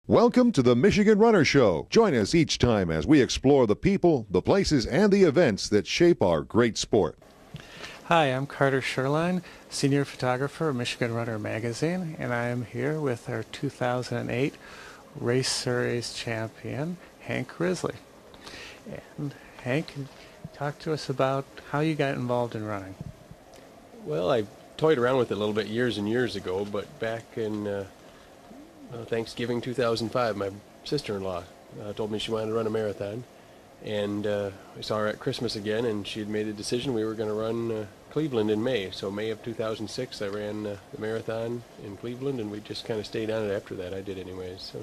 Welcome to the Michigan Runner Show. Join us each time as we explore the people, the places, and the events that shape our great sport. Hi, I'm Carter Sherline, senior photographer of Michigan Runner magazine, and I am here with our 2008 Race Series champion, Hank Risley. And Hank, talk to us about how you got involved in running. Well, I toyed around with it a little bit years and years ago, but back in Thanksgiving 2005, my sister-in-law told me she wanted to run a marathon, and I saw her at Christmas again, and she had made a decision we were going to run Cleveland in May. So May of 2006, I ran the marathon in Cleveland, and we just kind of stayed on it after that. I did anyways. So.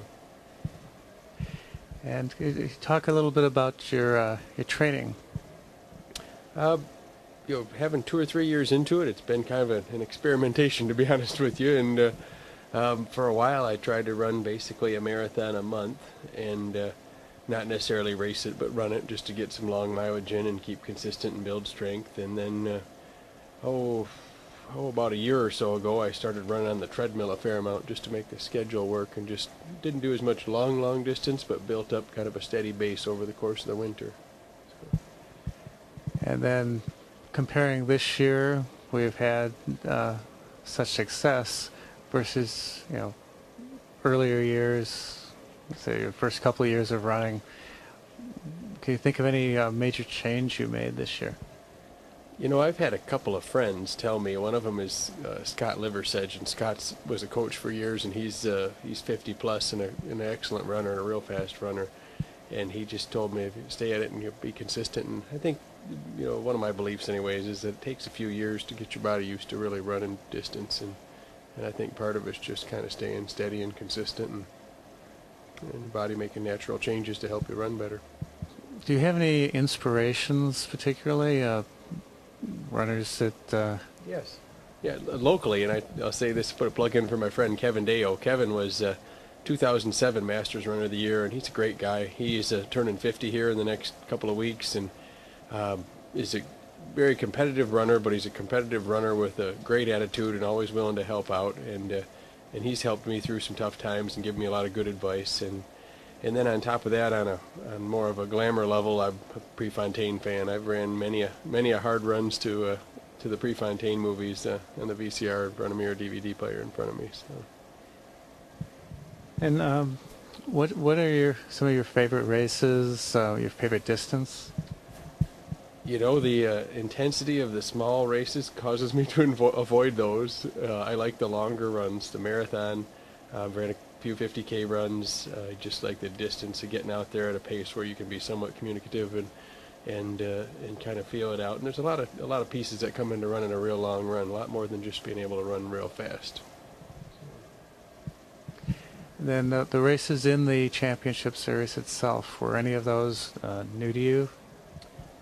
And could you talk a little bit about your training? Having 2 or 3 years into it, it's been kind of an experimentation, to be honest with you, and for a while I tried to run basically a marathon a month, and not necessarily race it, but run it just to get some long mileage in and keep consistent and build strength. And then about a year or so ago, I started running on the treadmill a fair amount just to make the schedule work, and just didn't do as much long distance, but built up kind of a steady base over the course of the winter. So. And then comparing this year, we've had such success versus, earlier years, say your first couple of years of running. Can you think of any major change you made this year? I've had a couple of friends tell me. One of them is Scott Liversedge, and Scott was a coach for years, and he's 50 plus and an excellent runner and a real fast runner. And he just told me, if you stay at it and you'll be consistent. And I think, one of my beliefs anyways is that it takes a few years to get your body used to really running distance, and I think part of it's just kind of staying steady and consistent, and your body making natural changes to help you run better. Do you have any inspirations, particularly runners that? Yes. Yeah, locally, and I'll say this, put a plug in for my friend Kevin Deo. Kevin was 2007 Masters Runner of the Year, and he's a great guy. He's turning 50 here in the next couple of weeks, and is a very competitive runner, but he's a competitive runner with a great attitude and always willing to help out, and he's helped me through some tough times and given me a lot of good advice. And then on top of that, on more of a glamour level, I'm a Prefontaine fan. I've ran many a hard runs to the Prefontaine movies on the VCR in front of me, or DVD player in front of me. So. And what are some of your favorite races? Your favorite distance? The intensity of the small races causes me to avoid those. I like the longer runs, the marathon. I've ran a few 50K runs. I just like the distance of getting out there at a pace where you can be somewhat communicative and kind of feel it out. And there's a lot of pieces that come into running a real long run, a lot more than just being able to run real fast. Then the races in the championship series itself, were any of those new to you?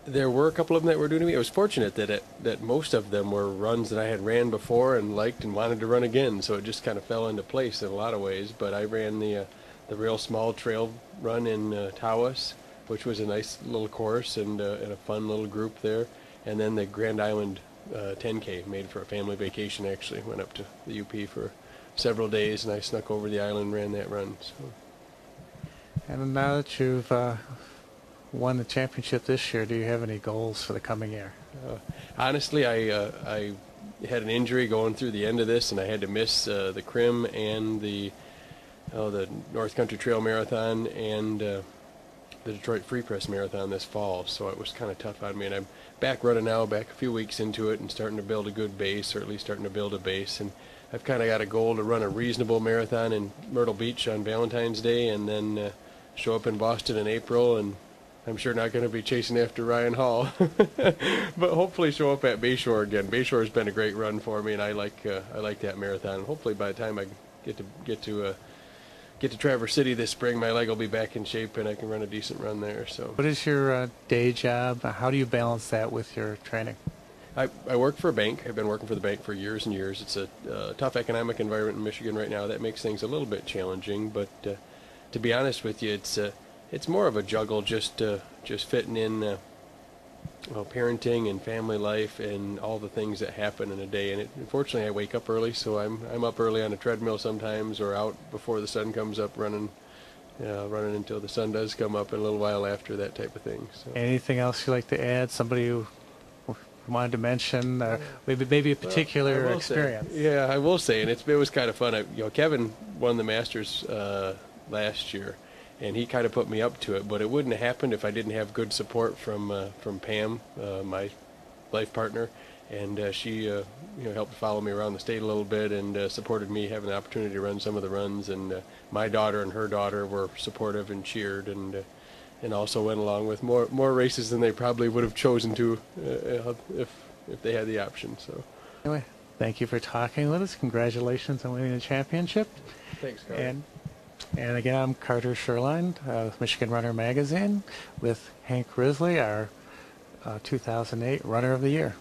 There were a couple of them that were new to me. I was fortunate that most of them were runs that I had ran before and liked and wanted to run again, so it just kind of fell into place in a lot of ways. But I ran the real small trail run in Tawas, which was a nice little course and a fun little group there. And then the Grand Island 10K, made for a family vacation, actually. Went up to the UP for several days, and I snuck over the island and ran that run. So. And now that you've won the championship this year, do you have any goals for the coming year? Honestly, I had an injury going through the end of this, and I had to miss the Crim and the North Country Trail Marathon and the Detroit Free Press Marathon this fall, so it was kind of tough on me. And I'm back running now, back a few weeks into it, and starting to build a good base, or at least starting to build a base. And I've kind of got a goal to run a reasonable marathon in Myrtle Beach on Valentine's Day, and then show up in Boston in April, and I'm sure not going to be chasing after Ryan Hall, but hopefully show up at Bayshore again. Bayshore has been a great run for me, and I like that marathon. And hopefully by the time I get to Traverse City this spring, my leg will be back in shape, and I can run a decent run there. So. What is your day job? How do you balance that with your training? I work for a bank. I've been working for the bank for years and years. It's a tough economic environment in Michigan right now. That makes things a little bit challenging, but to be honest with you, it's more of a juggle, just fitting in parenting and family life and all the things that happen in a day. And unfortunately, I wake up early, so I'm up early on a treadmill sometimes, or out before the sun comes up running running until the sun does come up, and a little while after that type of thing. So. Anything else you'd like to add? Somebody who wanted to mention, maybe a particular experience? Yeah, I will say, and it was kind of fun. Kevin won the Masters last year, and he kind of put me up to it. But it wouldn't have happened if I didn't have good support from Pam, my life partner, and she helped follow me around the state a little bit and supported me having the opportunity to run some of the runs. And my daughter and her daughter were supportive and cheered, and also went along with more races than they probably would have chosen to if they had the option. So anyway, thank you for talking with us. Congratulations on winning the championship. Thanks, Carter. And again, I'm Carter Sherline with Michigan Runner Magazine with Hank Risley, our 2008 Runner of the Year.